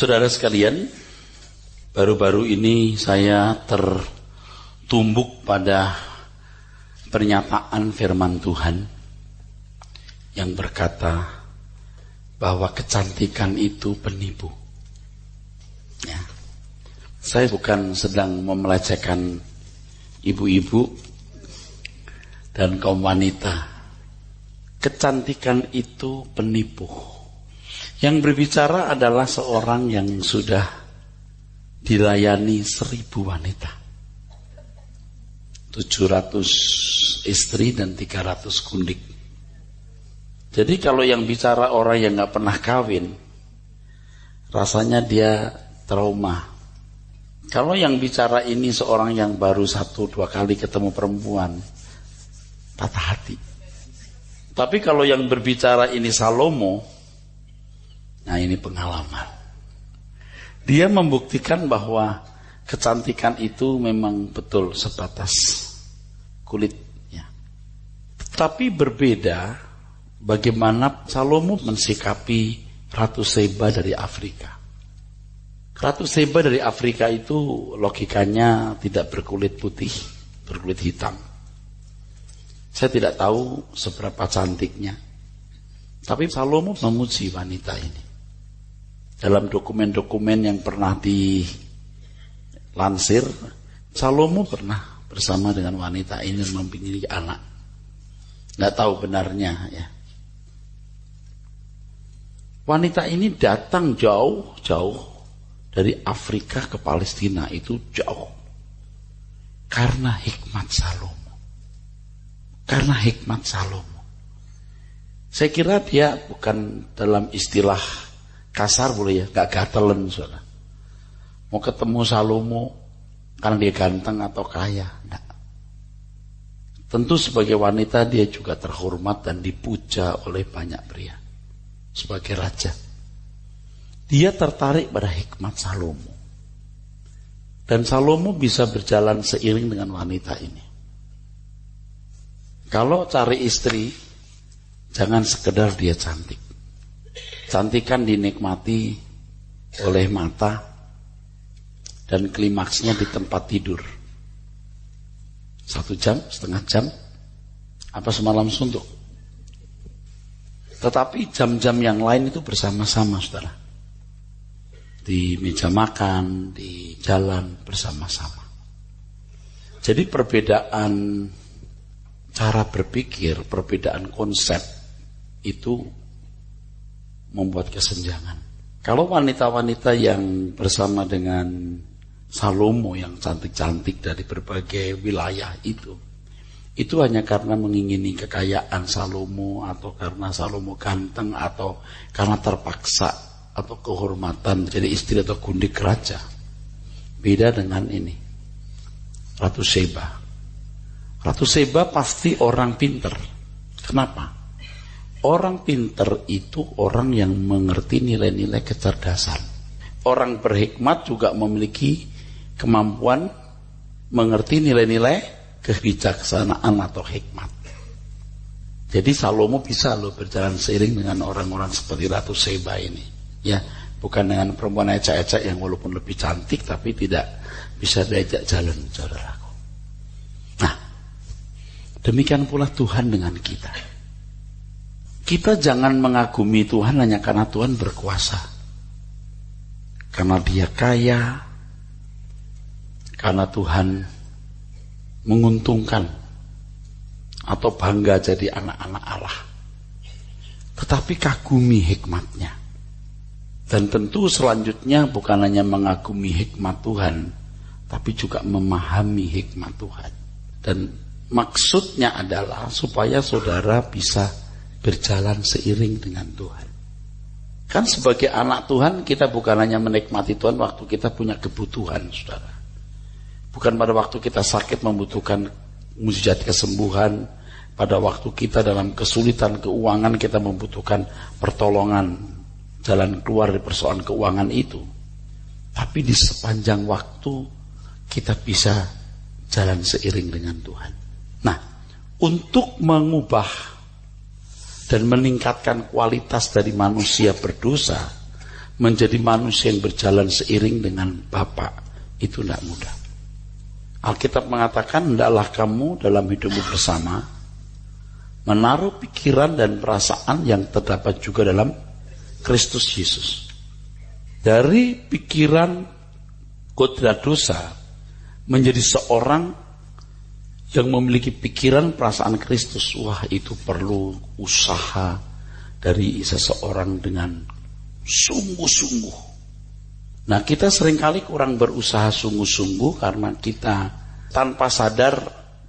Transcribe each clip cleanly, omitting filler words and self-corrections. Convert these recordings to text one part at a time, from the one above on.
Saudara sekalian, baru-baru ini saya tertumbuk pada pernyataan firman Tuhan yang berkata bahwa kecantikan itu penipu. Ya. Saya bukan sedang memelecehkan ibu-ibu dan kaum wanita. Kecantikan itu penipu. Yang berbicara adalah seorang yang sudah dilayani 1000 wanita. 700 istri dan 300 gundik. Jadi kalau yang bicara orang yang gak pernah kawin, rasanya dia trauma. Kalau yang bicara ini seorang yang baru 1-2 kali ketemu perempuan, patah hati. Tapi kalau yang berbicara ini Salomo, nah ini pengalaman. Dia membuktikan bahwa kecantikan itu memang betul sebatas kulitnya. Tapi berbeda bagaimana Salomo mensikapi Ratu Seba dari Afrika. Ratu Seba dari Afrika itu logikanya tidak berkulit putih, berkulit hitam. Saya tidak tahu seberapa cantiknya. Tapi Salomo memuji wanita ini. Dalam dokumen-dokumen yang pernah dilansir, Salomo pernah bersama dengan wanita ini memiliki anak. Nggak tahu benarnya ya. Wanita ini datang jauh-jauh dari Afrika ke Palestina, itu jauh. Karena hikmat Salomo. Karena hikmat Salomo. Saya kira dia bukan dalam istilah kasar boleh ya, gak gatelen saudara. Mau ketemu Salomo karena dia ganteng atau kaya, enggak. Tentu sebagai wanita dia juga terhormat dan dipuja oleh banyak pria sebagai raja. Dia tertarik pada hikmat Salomo. Dan Salomo bisa berjalan seiring dengan wanita ini. Kalau cari istri, jangan sekedar dia cantik. Cantikan dinikmati oleh mata dan klimaksnya di tempat tidur. 1 jam, setengah jam, apa semalam suntuk. Tetapi jam-jam yang lain itu bersama-sama, saudara. Di meja makan, di jalan bersama-sama. Jadi perbedaan cara berpikir, perbedaan konsep itu membuat kesenjangan. Kalau wanita-wanita yang bersama dengan Salomo yang cantik-cantik dari berbagai wilayah itu hanya karena mengingini kekayaan Salomo, atau karena Salomo ganteng, atau karena terpaksa, atau kehormatan jadi istri atau gundik raja. Beda dengan ini, Ratu Seba. Ratu Seba pasti orang pinter. Kenapa? Orang pinter itu orang yang mengerti nilai-nilai kecerdasan. Orang berhikmat juga memiliki kemampuan mengerti nilai-nilai kebijaksanaan atau hikmat. Jadi Salomo bisa loh berjalan seiring dengan orang-orang seperti Ratu Seba ini. Ya, bukan dengan perempuan ecek-ecek yang walaupun lebih cantik tapi tidak bisa diajak jalan, saudaraku. Nah, demikian pula Tuhan dengan kita. Kita jangan mengagumi Tuhan hanya karena Tuhan berkuasa. Karena dia kaya. Karena Tuhan menguntungkan. Atau bangga jadi anak-anak Allah. Tetapi kagumi hikmatnya. Dan tentu selanjutnya bukan hanya mengagumi hikmat Tuhan, tapi juga memahami hikmat Tuhan. Dan maksudnya adalah supaya saudara bisa berjalan seiring dengan Tuhan. Kan sebagai anak Tuhan kita bukan hanya menikmati Tuhan waktu kita punya kebutuhan, saudara. Bukan pada waktu kita sakit membutuhkan mujizat kesembuhan, pada waktu kita dalam kesulitan keuangan kita membutuhkan pertolongan jalan keluar dari persoalan keuangan itu. Tapi di sepanjang waktu kita bisa jalan seiring dengan Tuhan. Nah, untuk mengubah dan meningkatkan kualitas dari manusia berdosa, menjadi manusia yang berjalan seiring dengan Bapa itu tidak mudah. Alkitab mengatakan, hendaklah kamu dalam hidupmu bersama menaruh pikiran dan perasaan yang terdapat juga dalam Kristus Yesus. Dari pikiran kodrat dosa menjadi seorang yang memiliki pikiran perasaan Kristus. Wah, itu perlu usaha dari seseorang dengan sungguh-sungguh. Nah, kita seringkali kurang berusaha sungguh-sungguh karena kita tanpa sadar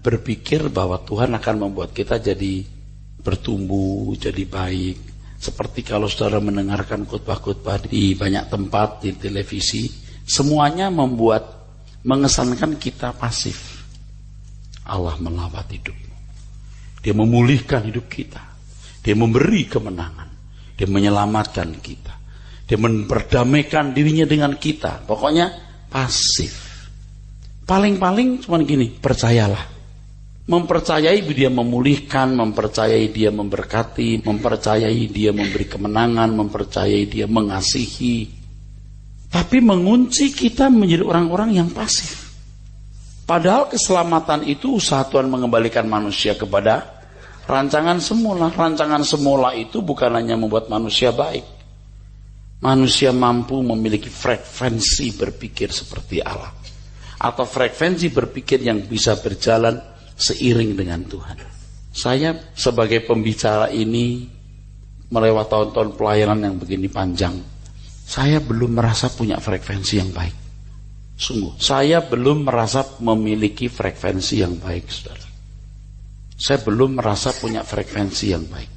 berpikir bahwa Tuhan akan membuat kita jadi bertumbuh, jadi baik. Seperti kalau saudara mendengarkan khotbah-khotbah di banyak tempat, di televisi, semuanya mengesankan kita pasif. Allah melawat hidupmu. Dia memulihkan hidup kita. Dia memberi kemenangan. Dia menyelamatkan kita. Dia memperdamaikan dirinya dengan kita. Pokoknya pasif. Paling-paling cuma gini, percayalah. Mempercayai dia memulihkan, mempercayai dia memberkati, mempercayai dia memberi kemenangan, mempercayai dia mengasihi. Tapi mengunci kita menjadi orang-orang yang pasif. Padahal keselamatan itu usaha Tuhan mengembalikan manusia kepada rancangan semula. Rancangan semula itu bukan hanya membuat manusia baik. Manusia mampu memiliki frekuensi berpikir seperti Allah. Atau frekuensi berpikir yang bisa berjalan seiring dengan Tuhan. Saya sebagai pembicara ini melewati tahun-tahun pelayanan yang begini panjang, saya belum merasa punya frekuensi yang baik. Sungguh, saya belum merasa memiliki frekuensi yang baik, saudara. Saya belum merasa punya frekuensi yang baik.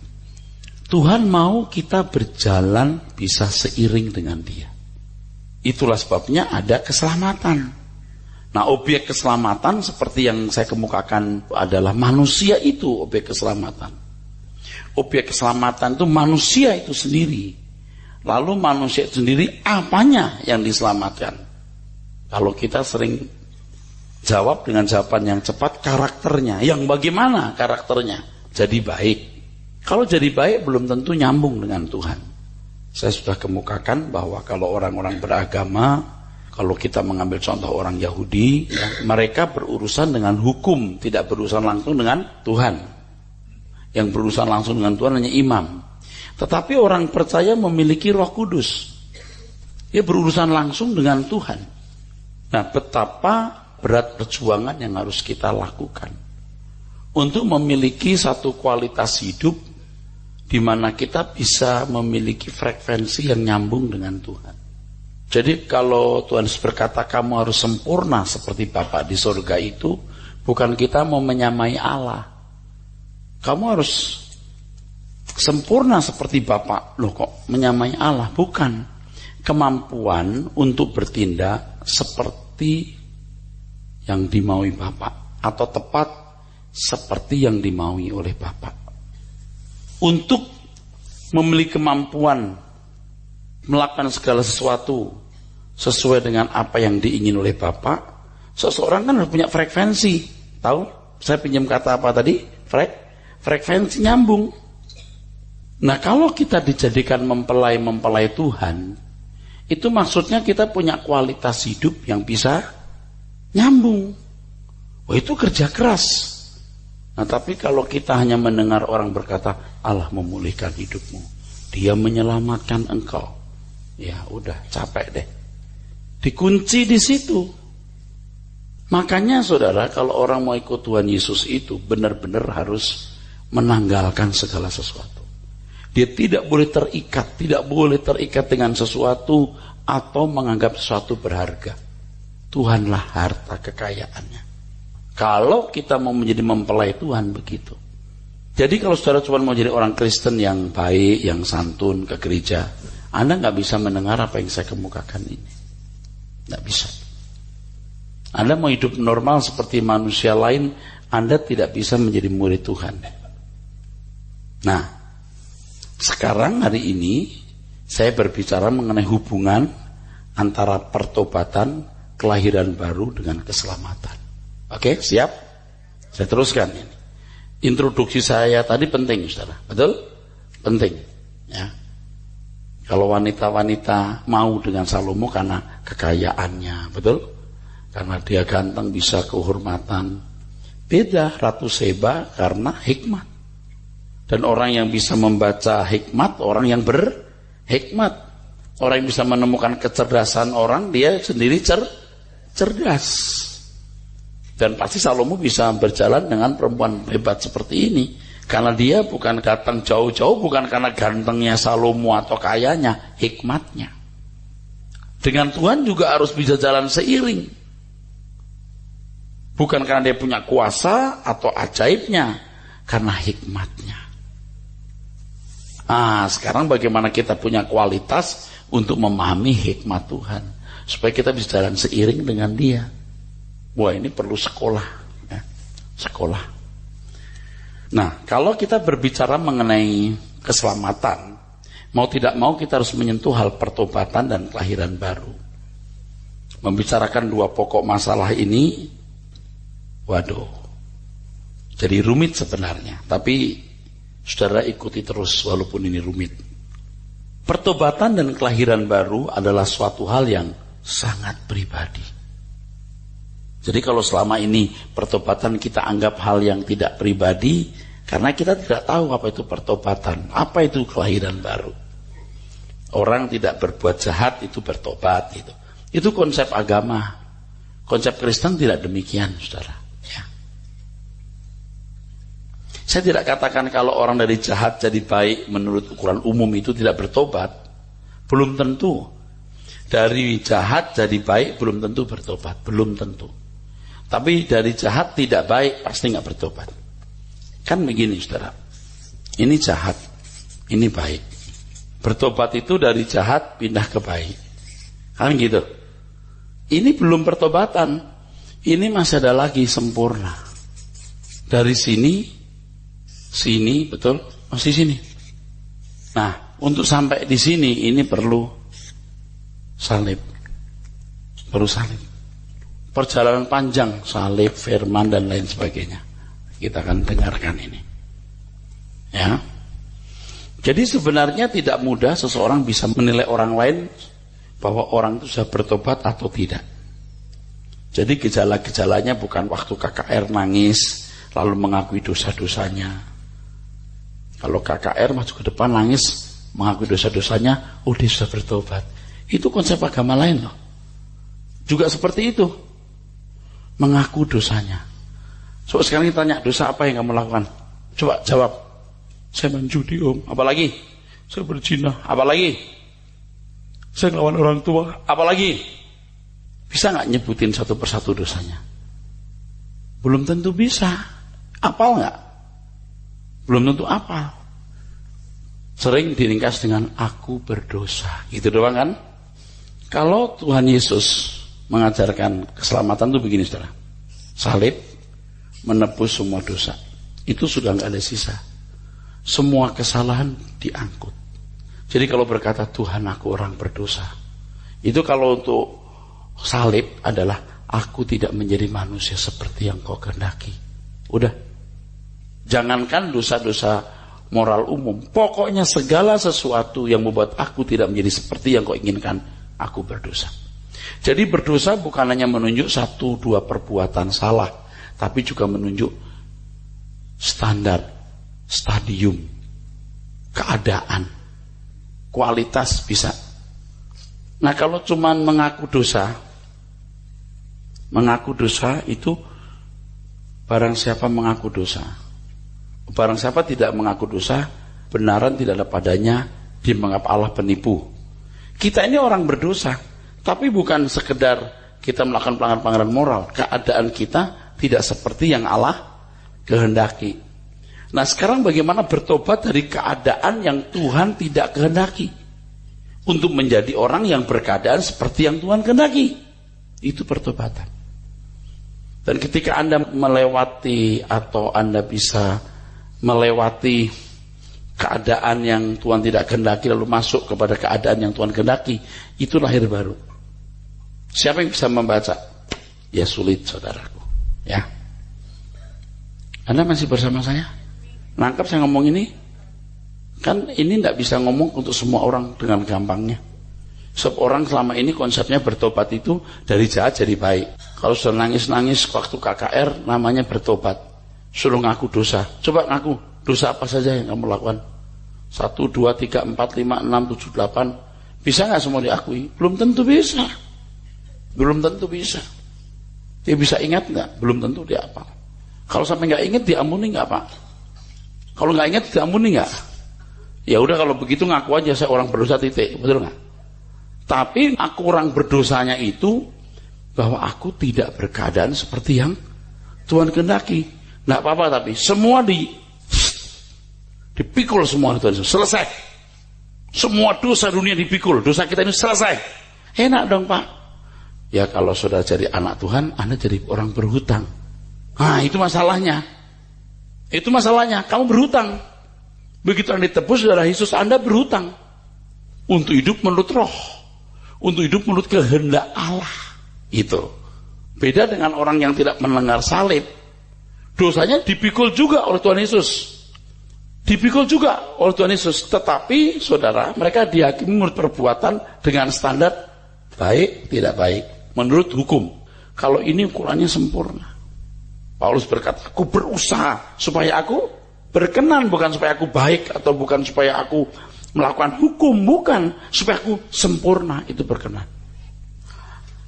Tuhan mau kita berjalan bisa seiring dengan Dia. Itulah sebabnya ada keselamatan. Nah, objek keselamatan seperti yang saya kemukakan adalah manusia itu objek keselamatan. Objek keselamatan itu manusia itu sendiri. Lalu manusia itu sendiri apanya yang diselamatkan? Kalau kita sering jawab dengan jawaban yang cepat, karakternya. Yang bagaimana karakternya? Jadi baik. Kalau jadi baik belum tentu nyambung dengan Tuhan. Saya sudah kemukakan bahwa kalau orang-orang beragama, kalau kita mengambil contoh orang Yahudi, ya, mereka berurusan dengan hukum, tidak berurusan langsung dengan Tuhan. Yang berurusan langsung dengan Tuhan hanya imam. Tetapi orang percaya memiliki Roh Kudus. Dia berurusan langsung dengan Tuhan. Nah, betapa berat perjuangan yang harus kita lakukan untuk memiliki satu kualitas hidup di mana kita bisa memiliki frekuensi yang nyambung dengan Tuhan. Jadi kalau Tuhan berkata kamu harus sempurna seperti Bapa di surga itu, bukan kita mau menyamai Allah. Kamu harus sempurna seperti Bapa. Loh kok menyamai Allah? Bukan. Kemampuan untuk bertindak seperti yang dimaui Bapa, atau tepat seperti yang dimaui oleh Bapa. Untuk memiliki kemampuan melakukan segala sesuatu sesuai dengan apa yang diingin oleh Bapa, seseorang kan harus punya frekuensi. Tahu? Saya pinjam kata apa tadi? Frekuensi nyambung. Nah, kalau kita dijadikan mempelai Tuhan, itu maksudnya kita punya kualitas hidup yang bisa nyambung. Oh, itu kerja keras. Nah, tapi kalau kita hanya mendengar orang berkata, Allah memulihkan hidupmu, Dia menyelamatkan engkau, ya udah capek deh. Dikunci di situ. Makanya saudara, kalau orang mau ikut Tuhan Yesus itu benar-benar harus menanggalkan segala sesuatu. Dia tidak boleh terikat dengan sesuatu atau menganggap sesuatu berharga. Tuhanlah harta kekayaannya. Kalau kita mau menjadi mempelai Tuhan begitu. Jadi kalau saudara cuma mau jadi orang Kristen yang baik, yang santun ke gereja, Anda nggak bisa mendengar apa yang saya kemukakan ini. Nggak bisa. Anda mau hidup normal seperti manusia lain, Anda tidak bisa menjadi murid Tuhan. Nah, sekarang hari ini saya berbicara mengenai hubungan antara pertobatan, kelahiran baru dengan keselamatan. Oke, siap? Saya teruskan ini. Introduksi saya tadi penting, saudara. Betul? Penting. Ya. Kalau wanita-wanita mau dengan Salomo karena kekayaannya, betul? Karena dia ganteng, bisa kehormatan. Beda Ratu Seba karena hikmat. Dan orang yang bisa membaca hikmat, orang yang berhikmat. Orang yang bisa menemukan kecerdasan orang, dia sendiri cerdas. Dan pasti Salomo bisa berjalan dengan perempuan hebat seperti ini. Karena dia bukan datang jauh-jauh, bukan karena gantengnya Salomo atau kayanya, hikmatnya. Dengan Tuhan juga harus bisa jalan seiring. Bukan karena dia punya kuasa atau ajaibnya, karena hikmatnya. Sekarang bagaimana kita punya kualitas untuk memahami hikmat Tuhan, supaya kita bisa jalan seiring dengan dia. Wah, ini perlu sekolah, ya. Sekolah. Nah, kalau kita berbicara mengenai keselamatan, mau tidak mau kita harus menyentuh hal pertobatan dan kelahiran baru. Membicarakan dua pokok masalah ini, waduh, jadi rumit sebenarnya. Tapi saudara ikuti terus walaupun ini rumit. Pertobatan dan kelahiran baru adalah suatu hal yang sangat pribadi. Jadi kalau selama ini pertobatan kita anggap hal yang tidak pribadi, karena kita tidak tahu apa itu pertobatan, apa itu kelahiran baru. Orang tidak berbuat jahat itu bertobat, gitu. Itu konsep agama. Konsep Kristen tidak demikian, saudara. Ya. Saya tidak katakan kalau orang dari jahat jadi baik menurut ukuran umum itu tidak bertobat. Belum tentu. Dari jahat jadi baik belum tentu bertobat, belum tentu. Tapi dari jahat tidak baik pasti nggak bertobat. Kan begini, saudara. Ini jahat, ini baik. Bertobat itu dari jahat pindah ke baik. Kan gitu. Ini belum pertobatan. Ini masih ada lagi sempurna. Dari sini, betul, masih sini. Nah, untuk sampai di sini ini perlu salib. Perlu salib. Perjalanan panjang, salib, firman, dan lain sebagainya. Kita akan dengarkan ini. Ya. Jadi sebenarnya tidak mudah seseorang bisa menilai orang lain bahwa orang itu sudah bertobat atau tidak. Jadi gejala-gejalanya bukan waktu KKR nangis, lalu mengakui dosa-dosanya. Kalau KKR maju ke depan nangis, mengakui dosa-dosanya, dia sudah bertobat. Itu konsep agama lain loh. Juga seperti itu. Mengaku dosanya. So sekarang kita tanya, dosa apa yang kamu lakukan? Coba jawab. Saya menjudi, Om. Apalagi? Saya berzina. Apalagi? Saya ngelawan orang tua. Apalagi? Bisa nggak nyebutin satu persatu dosanya? Belum tentu bisa. Apal nggak? Belum tentu apal. Sering diringkas dengan aku berdosa. Gitu doang kan? Kalau Tuhan Yesus mengajarkan keselamatan itu begini, saudara. Salib menebus semua dosa. Itu sudah nggak ada sisa. Semua kesalahan diangkut. Jadi kalau berkata Tuhan aku orang berdosa, itu kalau untuk salib adalah aku tidak menjadi manusia seperti yang kau kehendaki. Udah. Jangankan dosa-dosa moral umum, pokoknya segala sesuatu yang membuat aku tidak menjadi seperti yang kau inginkan, aku berdosa. Jadi berdosa bukan hanya menunjuk satu dua perbuatan salah, tapi juga menunjuk standar, stadium, keadaan, kualitas bisa. Nah kalau cuma mengaku dosa itu barang siapa mengaku dosa. Barang siapa tidak mengaku dosa, benaran tidak ada padanya, dia menganggap Allah penipu. Kita ini orang berdosa, tapi bukan sekedar kita melakukan pelanggaran moral. Keadaan kita tidak seperti yang Allah kehendaki. Nah sekarang bagaimana bertobat dari keadaan yang Tuhan tidak kehendaki, untuk menjadi orang yang berkeadaan seperti yang Tuhan kehendaki. Itu pertobatan. Dan ketika Anda melewati atau Anda bisa melewati keadaan yang Tuhan tidak kehendaki lalu masuk kepada keadaan yang Tuhan kehendaki, itu lahir baru. Siapa yang bisa membaca? Ya sulit, saudaraku. Ya. Anda masih bersama saya? Nangkap saya ngomong ini? Kan ini tidak bisa ngomong untuk semua orang dengan gampangnya. Sebab orang selama ini konsepnya bertobat itu dari jahat jadi baik. Kalau sudah nangis-nangis waktu KKR namanya bertobat. Suruh ngaku dosa. Coba ngaku dosa apa saja yang kamu lakukan. 1, 2, 3, 4, 5, 6, 7, 8. Bisa nggak semua diakui? Belum tentu bisa. Belum tentu bisa. Dia bisa ingat nggak? Belum tentu dia apa. Kalau sampai nggak ingat diampuni nggak Pak? Kalau nggak ingat diampuni nggak? Ya udah kalau begitu ngaku aja saya orang berdosa titik, betul nggak? Tapi aku orang berdosanya itu bahwa aku tidak berkeadaan seperti yang Tuhan kehendaki. Nggak apa-apa tapi semua dipikul semua Tuhan Yesus. Selesai. Semua dosa dunia dipikul, dosa kita ini selesai. Enak dong Pak. Ya kalau sudah jadi anak Tuhan, Anda jadi orang berhutang. Nah itu masalahnya. Itu masalahnya, kamu berhutang. Begitu Anda ditebus darah Yesus, Anda berhutang untuk hidup menurut roh, untuk hidup menurut kehendak Allah. Itu beda dengan orang yang tidak mendengar salib. Dosanya dipikul juga oleh Tuhan Yesus, dipikul juga oleh Tuhan Yesus. Tetapi saudara, mereka dihakimi menurut perbuatan dengan standar baik tidak baik menurut hukum. Kalau ini ukurannya sempurna. Paulus berkata, aku berusaha supaya aku berkenan, bukan supaya aku baik atau bukan supaya aku melakukan hukum, bukan supaya aku sempurna, itu berkenan.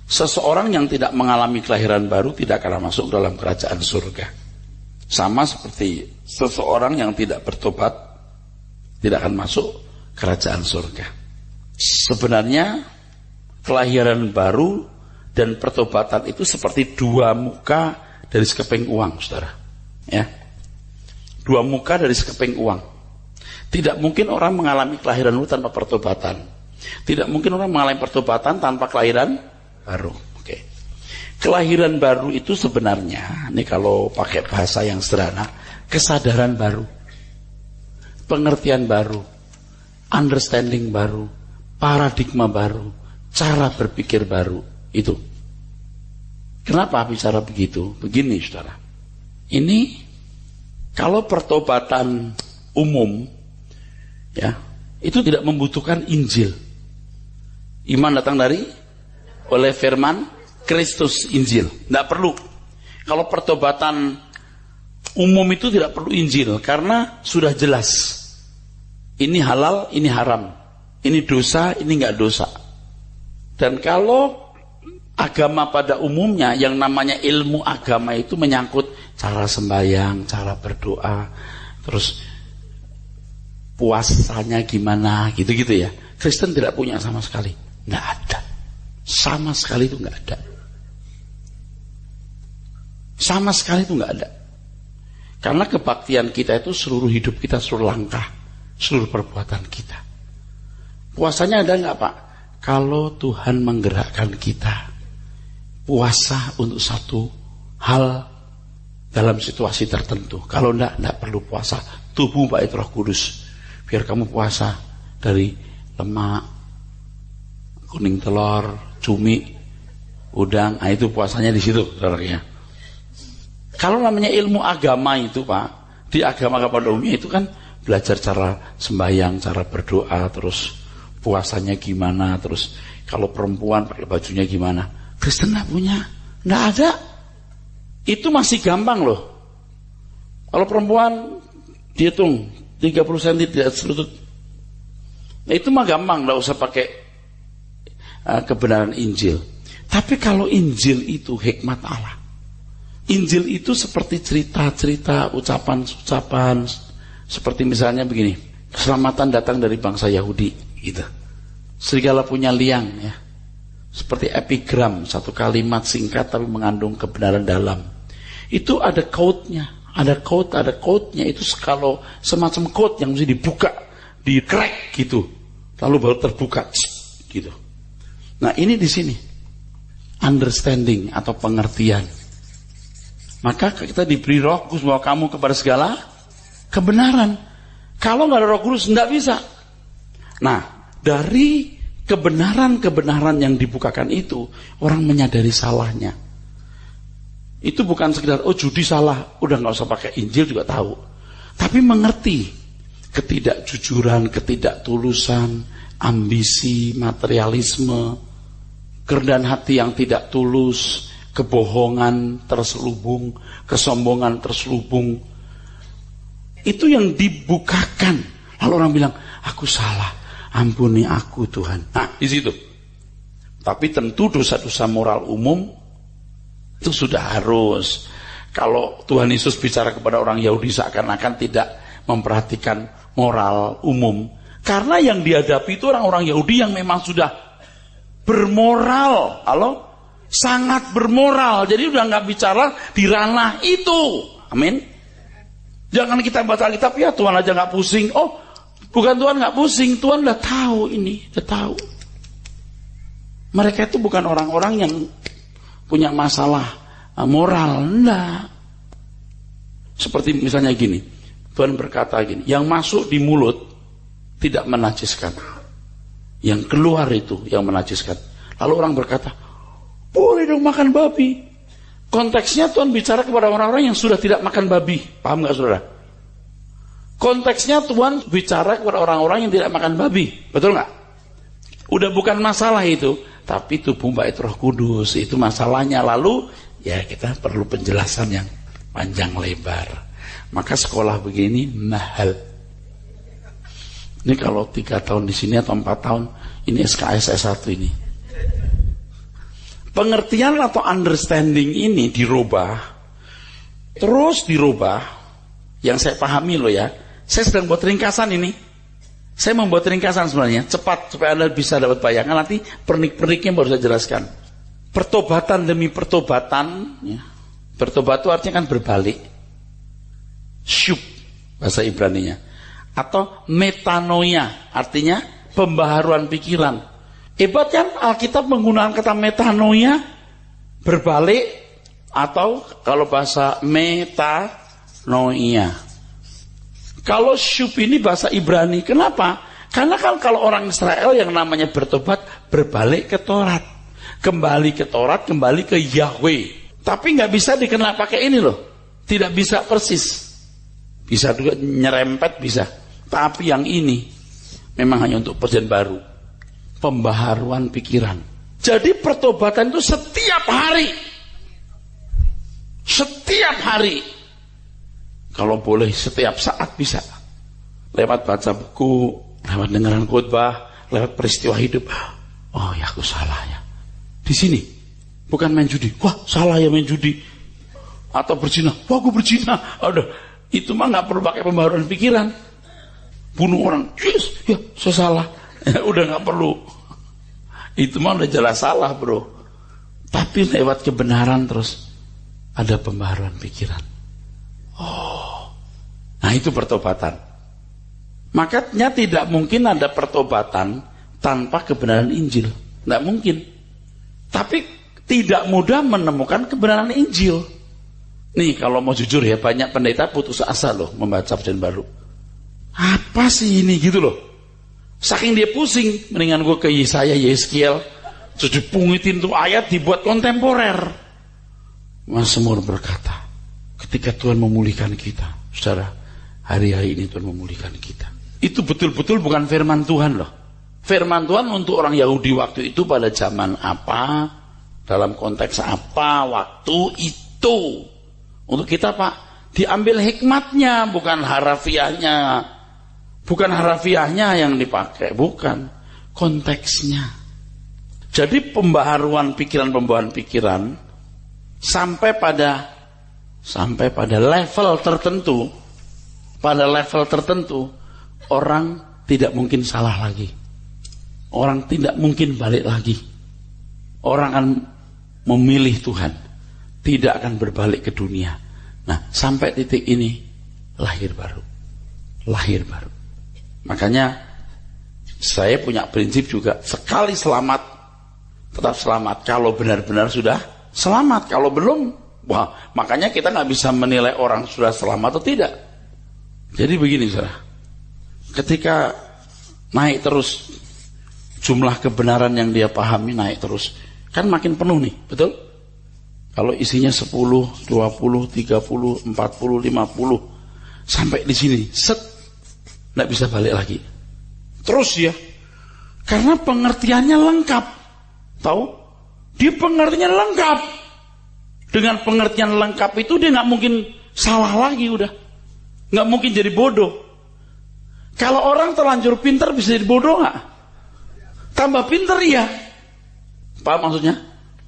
Seseorang yang tidak mengalami kelahiran baru tidak akan masuk dalam kerajaan surga. Sama seperti seseorang yang tidak bertobat tidak akan masuk kerajaan surga. Sebenarnya kelahiran baru dan pertobatan itu seperti dua muka dari sekeping uang, saudara. Ya, dua muka dari sekeping uang. Tidak mungkin orang mengalami kelahiran baru tanpa pertobatan. Tidak mungkin orang mengalami pertobatan tanpa kelahiran baru. Oke. Kelahiran baru itu sebenarnya, ini kalau pakai bahasa yang sederhana, kesadaran baru, pengertian baru, understanding baru, paradigma baru, cara berpikir baru, itu. Kenapa bicara begitu? Begini saudara, ini kalau pertobatan umum ya, itu tidak membutuhkan Injil. Iman datang oleh firman Kristus, Injil tidak perlu. Kalau pertobatan umum itu tidak perlu Injil, karena sudah jelas ini halal, ini haram, ini dosa, ini nggak dosa. Dan kalau agama pada umumnya, yang namanya ilmu agama itu menyangkut cara sembahyang, cara berdoa, terus puasanya gimana, gitu-gitu ya. Kristen tidak punya sama sekali, nggak ada, sama sekali itu nggak ada, sama sekali itu nggak ada. Karena kebaktian kita itu seluruh hidup kita, seluruh langkah, seluruh perbuatan kita. Puasanya ada nggak Pak? Kalau Tuhan menggerakkan kita puasa untuk satu hal dalam situasi tertentu. Kalau enggak perlu puasa. Tubuh Pak itu Roh Kudus. Biar kamu puasa dari lemak, kuning telur, cumi, udang. Nah, itu puasanya di situ, saudara. Kalau namanya ilmu agama itu Pak, di agama pada umumnya itu kan belajar cara sembahyang, cara berdoa, terus puasanya gimana, terus kalau perempuan pakai bajunya gimana. Kristen nggak punya, nggak ada. Itu masih gampang loh. Kalau perempuan dihitung 30 cm tidak selutut, nah, itu mah gampang, nggak usah pakai kebenaran Injil. Tapi kalau Injil itu hikmat Allah, Injil itu seperti cerita-cerita, ucapan-ucapan, seperti misalnya begini, keselamatan datang dari bangsa Yahudi, gitu. Serigala punya liang, ya. Seperti epigram, satu kalimat singkat tapi mengandung kebenaran dalam. Itu ada quote-nya, ada quote-nya. Itu kalau semacam quote yang mesti dibuka, di crack gitu, lalu baru terbuka, gitu. Nah ini di sini understanding atau pengertian. Maka kita diberi Roh Kudus bahwa kamu kepada segala kebenaran. Kalau nggak ada Roh Kudus nggak bisa. Nah dari kebenaran-kebenaran yang dibukakan itu, orang menyadari salahnya. Itu bukan sekedar, oh judi salah, udah nggak usah pakai Injil juga tahu. Tapi mengerti, ketidakjujuran, ketidaktulusan, ambisi, materialisme, kerendahan hati yang tidak tulus, kebohongan terselubung, kesombongan terselubung. Itu yang dibukakan. Lalu orang bilang, aku salah, ampuni aku Tuhan. Nah, di situ. Tapi tentu dosa-dosa moral umum itu sudah harus. Kalau Tuhan Yesus bicara kepada orang Yahudi seakan-akan tidak memperhatikan moral umum. Karena yang dihadapi itu orang-orang Yahudi yang memang sudah bermoral. Halo? Sangat bermoral. Jadi udah nggak bicara di ranah itu. Amin. Jangan kita baca Alkitab, ya Tuhan aja nggak pusing. Oh, bukan Tuhan nggak pusing, Tuhan udah tahu ini, udah tahu. Mereka itu bukan orang-orang yang punya masalah moral, enggak. Seperti misalnya gini, Tuhan berkata gini, yang masuk di mulut tidak menajiskan, yang keluar itu yang menajiskan. Lalu orang berkata, boleh dong makan babi. Konteksnya Tuhan bicara kepada orang-orang yang sudah tidak makan babi. Paham gak saudara? Konteksnya Tuhan bicara kepada orang-orang yang tidak makan babi. Betul gak? Udah bukan masalah itu. Tapi tubuh bait Roh Kudus itu masalahnya. Lalu ya kita perlu penjelasan yang panjang lebar. Maka sekolah begini mahal. Ini kalau 3 tahun di sini atau 4 tahun, ini SKS S1 ini. Pengertian atau understanding ini dirubah, terus dirubah. Yang saya pahami loh ya, saya sedang buat ringkasan ini. Saya membuat ringkasan sebenarnya, cepat supaya Anda bisa dapat bayangan. Nanti pernik-perniknya baru saya jelaskan. Pertobatan demi pertobatan, ya. Bertobat itu artinya kan berbalik. Syub, bahasa Ibraninya. Atau metanoia, artinya pembaharuan pikiran. Hebat kan Alkitab menggunakan kata metanoia, berbalik, atau kalau bahasa metanoia. Kalau syub ini bahasa Ibrani, kenapa? Karena kan kalau orang Israel yang namanya bertobat, berbalik ke Taurat. Kembali ke Taurat, kembali ke Yahweh. Tapi nggak bisa dikenal pakai ini loh. Tidak bisa persis. Bisa juga nyerempet, bisa. Tapi yang ini, memang hanya untuk perjanjian baru. Pembaharuan pikiran. Jadi pertobatan itu setiap hari. Setiap hari. Kalau boleh setiap saat bisa. Lewat baca buku, lewat dengaran khotbah, lewat peristiwa hidup. Oh ya aku salah ya. Di sini bukan main judi. Wah salah ya main judi. Atau berzina. Wah aku berzina. Aduh, itu mah nggak perlu pakai pembaharuan pikiran. Bunuh orang. Yes, ya saya salah. Udah nggak perlu. Itu mah udah jelas salah bro. Tapi lewat kebenaran terus ada pembaharuan pikiran. Oh, nah itu pertobatan. Makanya tidak mungkin ada pertobatan tanpa kebenaran Injil. Tidak mungkin. Tapi tidak mudah menemukan kebenaran Injil. Nih kalau mau jujur ya, banyak pendeta putus asa loh membaca perjanjian baru. Apa sih ini gitu loh. Saking dia pusing, mendingan gue ke Yesaya, Yeskiel, terus dipungitin tuh ayat dibuat kontemporer. Mazmur berkata, ketika Tuhan memulihkan kita, saudara, hari-hari ini Tuhan memulihkan kita. Itu betul-betul bukan firman Tuhan loh. Firman Tuhan untuk orang Yahudi waktu itu pada zaman apa, dalam konteks apa, waktu itu. Untuk kita Pak, diambil hikmatnya, bukan harafiahnya. Bukan harafiahnya yang dipakai, bukan. Konteksnya. Jadi pembaharuan pikiran sampai pada level tertentu, orang tidak mungkin salah lagi. Orang tidak mungkin balik lagi. Orang akan memilih Tuhan, tidak akan berbalik ke dunia. Nah, sampai titik ini lahir baru. Makanya saya punya prinsip juga, sekali selamat tetap selamat. Kalau benar-benar sudah selamat, kalau belum, wah, makanya kita nggak bisa menilai orang sudah selamat atau tidak. Jadi begini saudara, ketika naik terus jumlah kebenaran yang dia pahami, naik terus, kan makin penuh nih, betul? Kalau isinya 10, 20, 30, 40, 50, sampai di sini, set. nggak bisa balik lagi. Terus ya, karena pengertiannya lengkap, tahu? Dia pengertiannya lengkap. Dengan pengertian lengkap itu dia nggak mungkin salah lagi, udah nggak mungkin jadi bodoh. Kalau orang terlanjur pinter bisa jadi bodoh nggak? Tambah pinter ya, paham maksudnya?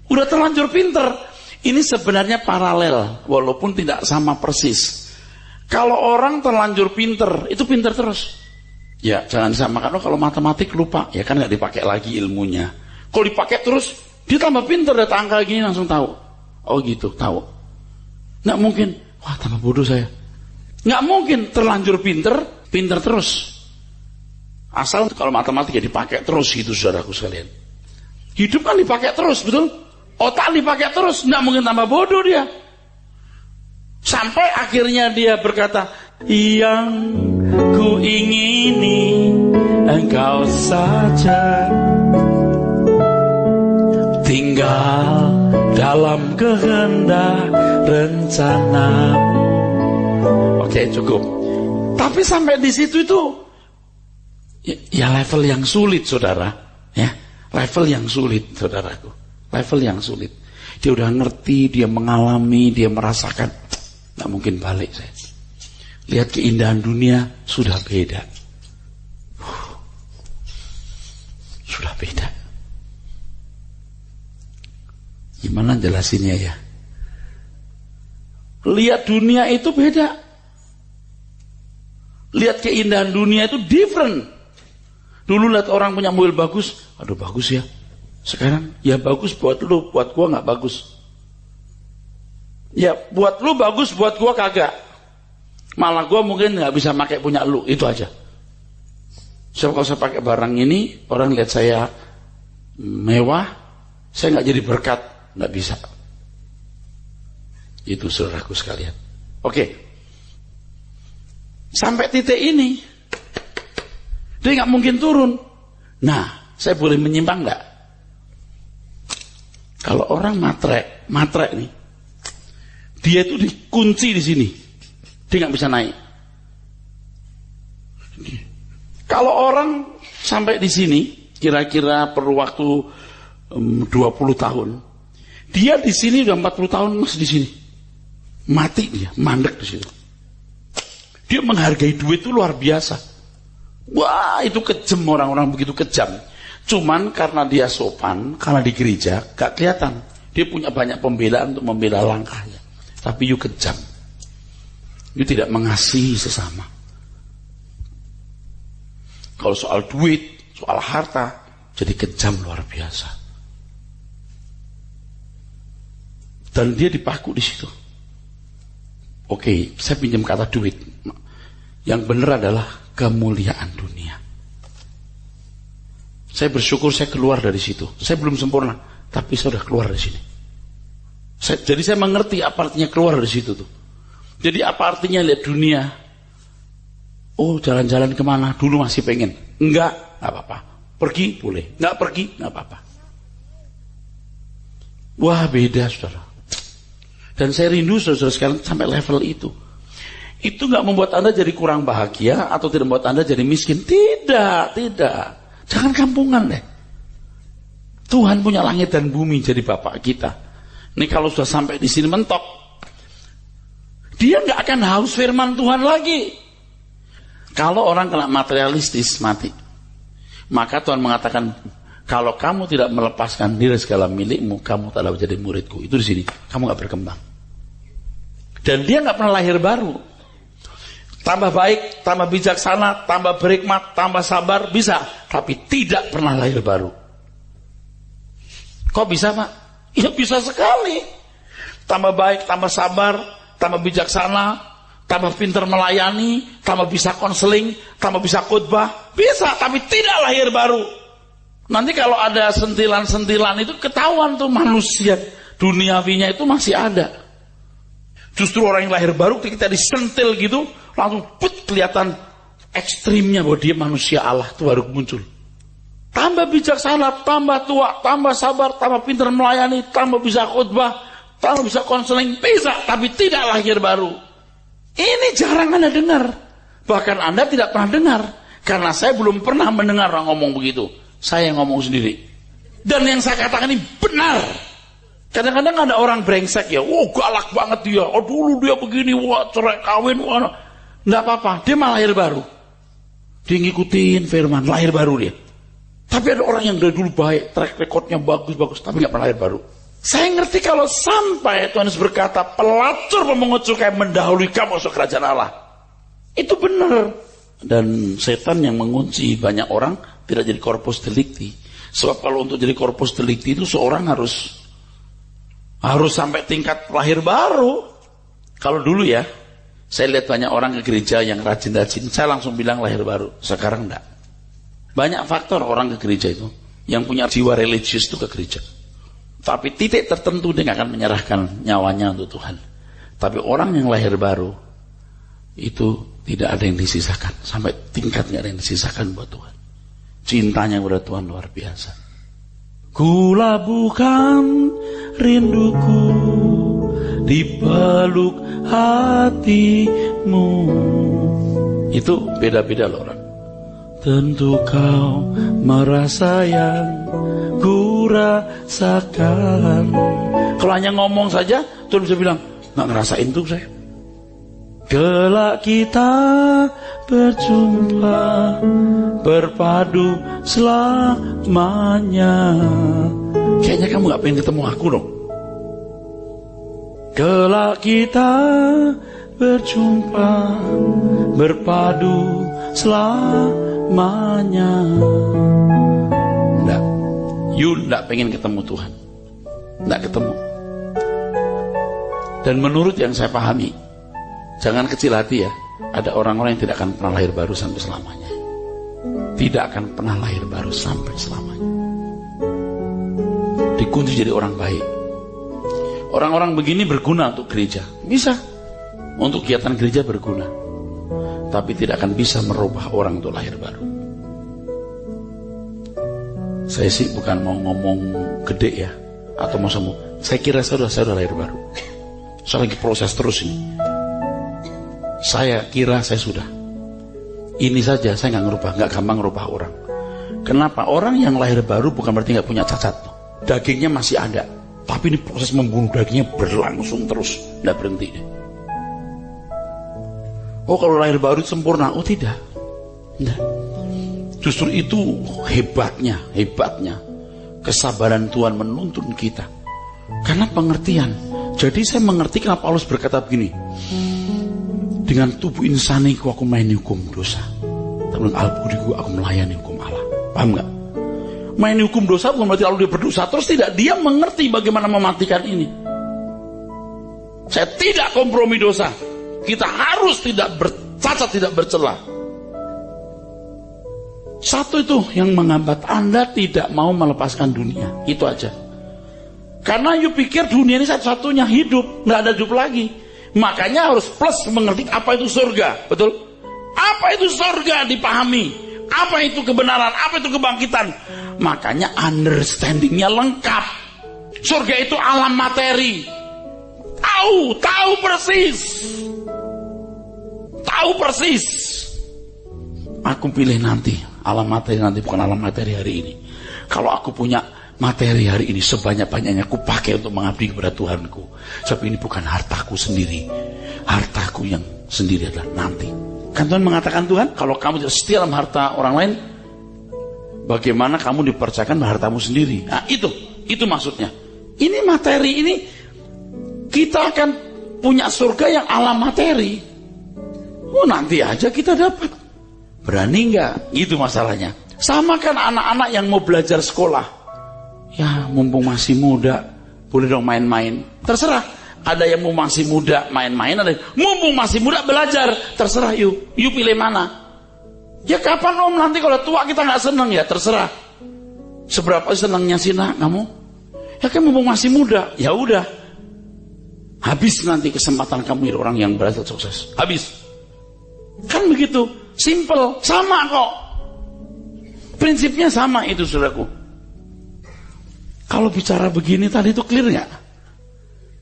Udah terlanjur pinter. Ini sebenarnya paralel, walaupun tidak sama persis. Kalau orang terlanjur pinter, itu pinter terus. Ya jangan disamakan, kalau matematik lupa, ya kan nggak dipakai lagi ilmunya. Kalau dipakai terus, dia tambah pinter, data angka gini langsung tahu. Oh gitu, tahu. Nggak mungkin, wah tambah bodoh saya. Nggak mungkin, terlanjur pinter, pinter terus. Asal kalau matematik ya dipakai terus gitu, saudaraku sekalian. Hidup kan dipakai terus, betul? Otak dipakai terus, nggak mungkin tambah bodoh dia. Sampai akhirnya dia berkata, yang ku ingini engkau saja, tinggal dalam kehendak rencana. Oke, cukup. Tapi sampai di situ itu ya level yang sulit, saudara. Ya, level yang sulit, saudaraku. Level yang sulit. Dia udah ngerti, dia mengalami, dia merasakan. Nggak mungkin balik saya. Lihat keindahan dunia sudah beda. Sudah beda. Gimana jelasinnya ya? Lihat dunia itu beda. Lihat keindahan dunia itu different. Dulu lihat orang punya mobil bagus, aduh bagus ya. Sekarang ya bagus buat lu, buat gua nggak bagus. Ya buat lu bagus, buat gua kagak. Malah gua mungkin nggak bisa pakai punya lu, itu aja. So, kalau saya pakai barang ini, orang lihat saya mewah, saya nggak jadi berkat, nggak bisa. Itu saudaraku sekalian. Oke. Sampai titik ini, dia nggak mungkin turun. Nah, saya boleh menyimpang nggak? Kalau orang matre nih, dia itu dikunci di sini, dia nggak bisa naik. Kalau orang sampai di sini, kira-kira perlu waktu 20 tahun, dia di sini udah 40 tahun masih di sini, mati dia, mandek di situ. Dia menghargai duit itu luar biasa. Wah, itu kejam, orang-orang begitu kejam. Cuman karena dia sopan, karena di gereja gak kelihatan. Dia punya banyak pembelaan untuk membela langkahnya. Tapi you kejam. You tidak mengasihi sesama. Kalau soal duit, soal harta, jadi kejam luar biasa. Dan dia dipaku di situ. Oke, saya pinjam kata duit. Yang benar adalah kemuliaan dunia. Saya bersyukur saya keluar dari situ. Saya belum sempurna, tapi saya sudah keluar dari sini. Jadi saya mengerti apa artinya keluar dari situ tuh. Jadi apa artinya lihat dunia? Oh, jalan-jalan kemana? Dulu masih pengen. Enggak apa-apa. Pergi boleh. Enggak pergi, enggak apa-apa. Wah, beda, saudara. Dan saya rindu saudara sekalian sampai level itu. Itu enggak membuat Anda jadi kurang bahagia atau tidak membuat Anda jadi miskin. Tidak, tidak. Jangan kampungan deh. Tuhan punya langit dan bumi jadi Bapak kita. Ini kalau sudah sampai di sini mentok, dia nggak akan haus firman Tuhan lagi. Kalau orang kena materialistis mati, maka Tuhan mengatakan, kalau kamu tidak melepaskan diri segala milikmu, kamu tak dapat jadi muridku. Itu di sini, kamu nggak berkembang. Dan dia nggak pernah lahir baru. Tambah baik, tambah bijaksana, tambah berhikmat, tambah sabar, bisa. Tapi tidak pernah lahir baru. Kok bisa, Pak? Ya bisa sekali. Tambah baik, tambah sabar, tambah bijaksana, tambah pintar melayani, tambah bisa konseling, tambah bisa khotbah. Bisa, tapi tidak lahir baru. Nanti kalau ada sentilan-sentilan itu ketahuan tuh manusia duniawinya itu masih ada. Justru orang yang lahir baru kita disentil gitu, langsung kelihatan ekstrimnya bahwa dia manusia Allah itu baru muncul. Tambah bijaksana, tambah tua, tambah sabar, tambah pintar melayani, tambah bisa khotbah, tambah bisa konseling, bisa, tapi tidak lahir baru. Ini jarang Anda dengar. Bahkan Anda tidak pernah dengar. Karena saya belum pernah mendengar orang ngomong begitu. Saya yang ngomong sendiri. Dan yang saya katakan ini benar. Kadang-kadang ada orang brengsek ya, galak banget dia, dulu dia begini, cerai kawin, nggak apa-apa, dia malah lahir baru. Dia ngikutin firman, lahir baru dia. Tapi ada orang yang dari dulu baik, track recordnya bagus-bagus, tapi nggak pernah lahir baru. Saya ngerti kalau sampai Tuhan Yesus berkata, pelacur pemungut cukai mendahului kamu masuk kerajaan Allah. Itu benar. Dan setan yang mengunci banyak orang tidak jadi corpus delicti. Sebab kalau untuk jadi corpus delicti itu seorang harus sampai tingkat lahir baru. Kalau dulu ya, saya lihat banyak orang ke gereja yang rajin-rajin, saya langsung bilang lahir baru. Sekarang enggak. Banyak faktor orang ke gereja itu. Yang punya jiwa religius itu ke gereja. Tapi titik tertentu dia akan menyerahkan nyawanya untuk Tuhan. Tapi orang yang lahir baru, itu tidak ada yang disisakan. Sampai tingkat gak ada yang disisakan buat Tuhan. Cintanya kepada Tuhan luar biasa. Kulabuhkan rinduku di peluk hatimu. Itu beda-beda loh orang. Tentu kau merasa yang ku rasakan. Kalau hanya ngomong saja, Tuhan bisa bilang, nggak ngerasain tuh saya. Kelak kita berjumpa, berpadu selamanya. Kayaknya kamu gak pengen ketemu aku dong. Kelak kita berjumpa, berpadu selamanya. Enggak, you enggak pengen ketemu Tuhan. Enggak ketemu. Dan menurut yang saya pahami, jangan kecil hati ya, ada orang-orang yang tidak akan pernah lahir baru sampai selamanya. Tidak akan pernah lahir baru sampai selamanya. Dikunci jadi orang baik. Orang-orang begini berguna untuk gereja. Bisa. Untuk kegiatan gereja berguna. Tapi tidak akan bisa merubah orang untuk lahir baru. Saya sih bukan mau ngomong gede ya, atau mau semua. Saya kira saya sudah lahir baru. Saya lagi proses terus ini. Saya kira saya sudah. Ini saja saya nggak ngerubah, nggak gampang ngerubah orang. Kenapa? Orang yang lahir baru bukan berarti nggak punya cacat. Dagingnya masih ada, tapi ini proses membunuh dagingnya berlangsung terus, nggak berhenti deh. Oh kalau lahir baru sempurna? Oh tidak. Nah, justru itu hebatnya kesabaran Tuhan menuntun kita. Karena pengertian. Jadi saya mengerti kenapa Paulus berkata begini. Dengan tubuh insaniku aku main hukum dosa, tapi dengan al-budiku aku melayani hukum Allah. Paham gak? Main hukum dosa bukan berarti lalu dia berdosa terus, tidak. Dia mengerti bagaimana mematikan ini. Saya tidak kompromi dosa. Kita harus tidak bercacat, tidak bercela. Satu itu yang menghambat Anda tidak mau melepaskan dunia. Itu aja. Karena you pikir dunia ini satu-satunya hidup, nggak ada hidup lagi. Makanya harus plus mengerti apa itu surga, betul? Apa itu surga dipahami, apa itu kebenaran, apa itu kebangkitan. Makanya understandingnya lengkap. Surga itu alam materi. Tahu persis. Aku pilih nanti alam materi, nanti bukan alam materi hari ini. Kalau aku punya materi hari ini sebanyak-banyaknya aku pakai untuk mengabdi kepada Tuhanku. Sebab ini bukan hartaku sendiri. Hartaku yang sendiri adalah nanti. Kan Tuhan mengatakan, Tuhan, kalau kamu tidak setia dalam harta orang lain, bagaimana kamu dipercayakan hartamu sendiri? Nah, itu maksudnya. Ini materi ini, kita akan punya surga yang alam materi. Oh, nanti aja kita dapat. Berani nggak? Itu masalahnya. Sama kan anak-anak yang mau belajar sekolah. Ya mumpung masih muda, boleh dong main-main. Terserah. Ada yang mau masih muda main-main, ada yang mumpung masih muda belajar. Terserah you pilih mana. Ya kapan om, nanti kalau tua kita nggak seneng, ya terserah. Seberapa senangnya sih nak kamu? Ya kan mumpung masih muda, ya udah. Habis nanti kesempatan kamu jadi orang yang berhasil sukses. Habis. Kan begitu, simple, sama kok. Prinsipnya sama itu saudaraku. Kalau bicara begini tadi itu clear nggak?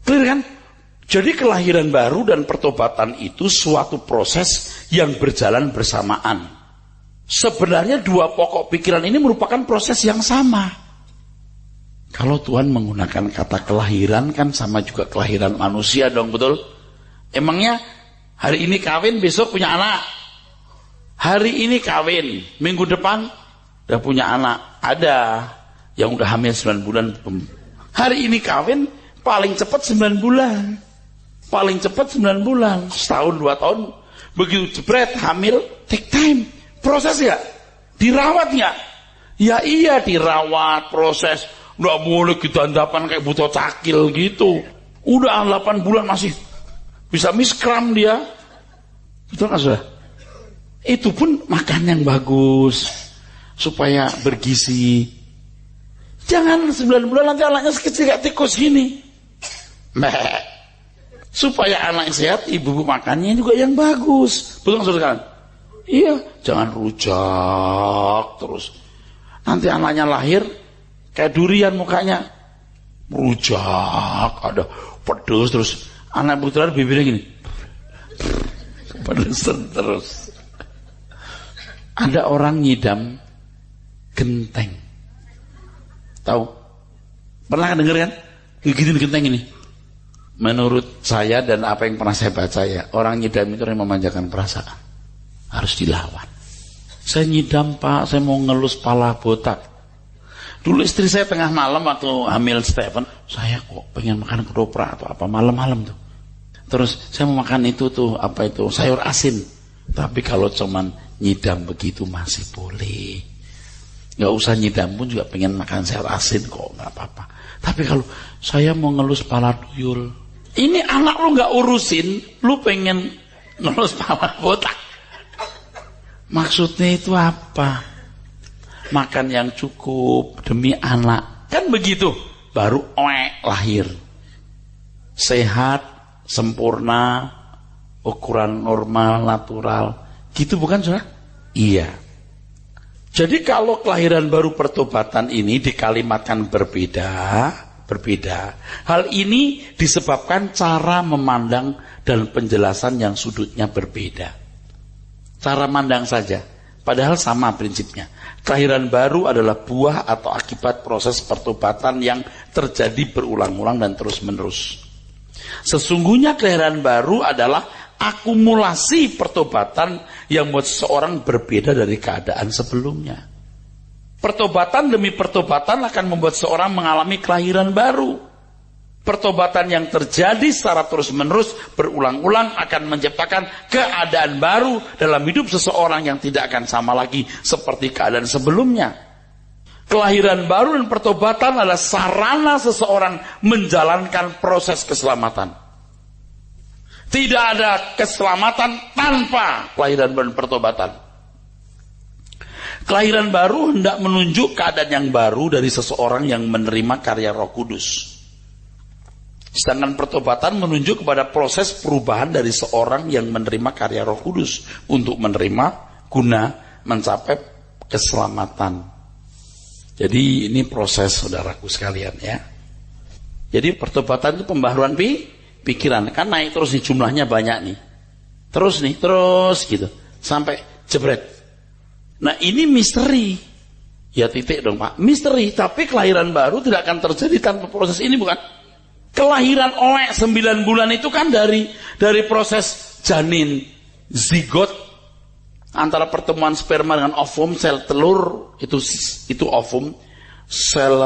Clear kan? Jadi kelahiran baru dan pertobatan itu suatu proses yang berjalan bersamaan. Sebenarnya dua pokok pikiran ini merupakan proses yang sama. Kalau Tuhan menggunakan kata kelahiran kan sama juga kelahiran manusia dong, betul? Emangnya hari ini kawin, besok punya anak. Hari ini kawin, minggu depan udah punya anak. Ada yang udah hamil 9 bulan. Hari ini kawin, paling cepat 9 bulan. Paling cepat 9 bulan. Setahun, 2 tahun. Begitu jebret, hamil, take time. Proses gak? Dirawat gak? Ya iya dirawat, proses. Nggak boleh gidandapan kayak buto cakil gitu. Udah 8 bulan masih bisa miskram dia. Betul gak sudah? Itu pun makan yang bagus supaya bergizi. Jangan 9 bulan nanti anaknya sekecil kayak tikus gini. Supaya anak sehat, ibu makannya juga yang bagus. Betul gak saudara? Iya, jangan rujak terus. Nanti anaknya lahir kayak durian mukanya. Rujak, ada pedes terus. Anak putra bibirnya gini. Pedes terus. Ada orang nyidam genteng. Tahu? Pernah denger kan? Gigitin genteng ini. Menurut saya dan apa yang pernah saya baca ya, orang nyidam itu yang memanjakan perasaan. Harus dilawan. Saya nyidam Pak, saya mau ngelus pala botak. Dulu istri saya tengah malam waktu hamil Stephen, saya kok pengen makan ketoprak atau apa malam-malam tuh. Terus saya mau makan itu tuh, apa itu, sayur asin. Tapi kalau cuman nyidam begitu masih boleh. Gak usah nyidam pun juga pengen makan sayur asin kok, gak apa-apa. Tapi kalau saya mau ngelus pala tuyul, ini anak lu gak urusin, lu pengen ngelus pala botak. Maksudnya itu apa? Makan yang cukup demi anak. Kan begitu. Baru lahir. Sehat, sempurna, ukuran normal, natural. Gitu bukan saudara? Iya. Jadi kalau kelahiran baru pertobatan ini dikalimatkan berbeda. Hal ini disebabkan cara memandang dan penjelasan yang sudutnya berbeda. Cara mandang saja, padahal sama prinsipnya. Kelahiran baru adalah buah atau akibat proses pertobatan yang terjadi berulang-ulang dan terus-menerus. Sesungguhnya kelahiran baru adalah akumulasi pertobatan yang membuat seseorang berbeda dari keadaan sebelumnya. Pertobatan demi pertobatan akan membuat seorang mengalami kelahiran baru. Pertobatan yang terjadi secara terus-menerus berulang-ulang akan menciptakan keadaan baru dalam hidup seseorang yang tidak akan sama lagi seperti keadaan sebelumnya. Kelahiran baru dan pertobatan adalah sarana seseorang menjalankan proses keselamatan. Tidak ada keselamatan tanpa kelahiran baru dan pertobatan. Kelahiran baru hendak menunjuk keadaan yang baru dari seseorang yang menerima karya Roh Kudus. Sedangkan pertobatan menunjuk kepada proses perubahan dari seorang yang menerima karya Roh Kudus untuk menerima guna mencapai keselamatan. Jadi ini proses saudaraku sekalian ya. Jadi pertobatan itu pembaharuan pikiran. Kan naik terus nih jumlahnya banyak nih. Terus gitu. Sampai jebret. Nah ini misteri. Ya titik dong Pak. Misteri. Tapi kelahiran baru tidak akan terjadi tanpa proses ini bukan? Kelahiran oleh 9 bulan itu kan dari proses janin zigot antara pertemuan sperma dengan ovum, sel telur itu ovum, sel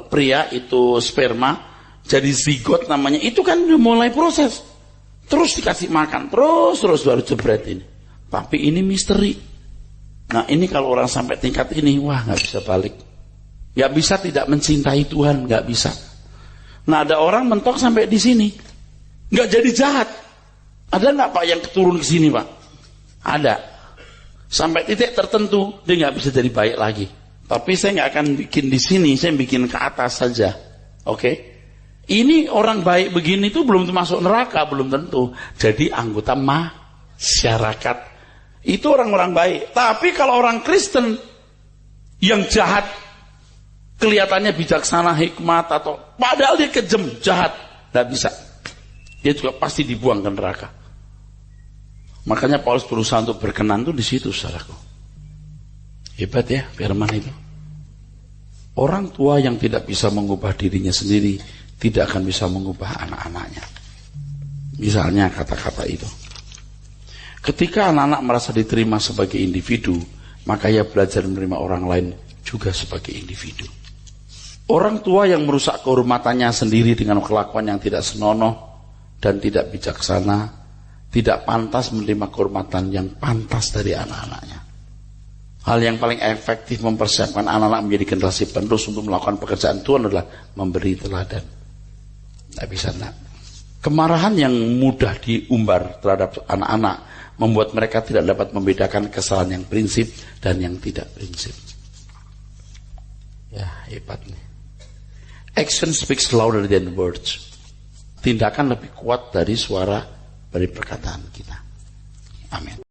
pria itu sperma, jadi zigot namanya. Itu kan udah mulai proses. Terus dikasih makan, terus baru jebret ini. Tapi ini misteri. Nah ini kalau orang sampai tingkat ini, wah nggak bisa balik, nggak bisa tidak mencintai Tuhan, nggak bisa. Nah ada orang mentok sampai di sini, nggak jadi jahat. Ada nggak Pak yang turun ke sini Pak? Ada. Sampai titik tertentu dia nggak bisa jadi baik lagi. Tapi saya nggak akan bikin di sini, saya bikin ke atas saja. Oke? Ini orang baik begini itu belum masuk neraka, belum tentu. Jadi anggota masyarakat itu orang-orang baik. Tapi kalau orang Kristen yang jahat, kelihatannya bijaksana, hikmat, atau padahal dia kejam, jahat, tidak bisa. Dia juga pasti dibuang ke neraka. Makanya Paulus berusaha untuk berkenan tuh di situ, saudaraku. Hebat ya firman itu. Orang tua yang tidak bisa mengubah dirinya sendiri tidak akan bisa mengubah anak-anaknya. Misalnya kata-kata itu. Ketika anak-anak merasa diterima sebagai individu, maka ia belajar menerima orang lain juga sebagai individu. Orang tua yang merusak kehormatannya sendiri dengan kelakuan yang tidak senonoh dan tidak bijaksana, tidak pantas menerima kehormatan yang pantas dari anak-anaknya. Hal yang paling efektif mempersiapkan anak-anak menjadi generasi penerus untuk melakukan pekerjaan Tuhan adalah memberi teladan. Tidak bisa, enggak. Kemarahan yang mudah diumbar terhadap anak-anak membuat mereka tidak dapat membedakan kesalahan yang prinsip dan yang tidak prinsip. Ya, hebat nih. Action speaks louder than words. Tindakan lebih kuat dari suara, dari perkataan kita. Amin.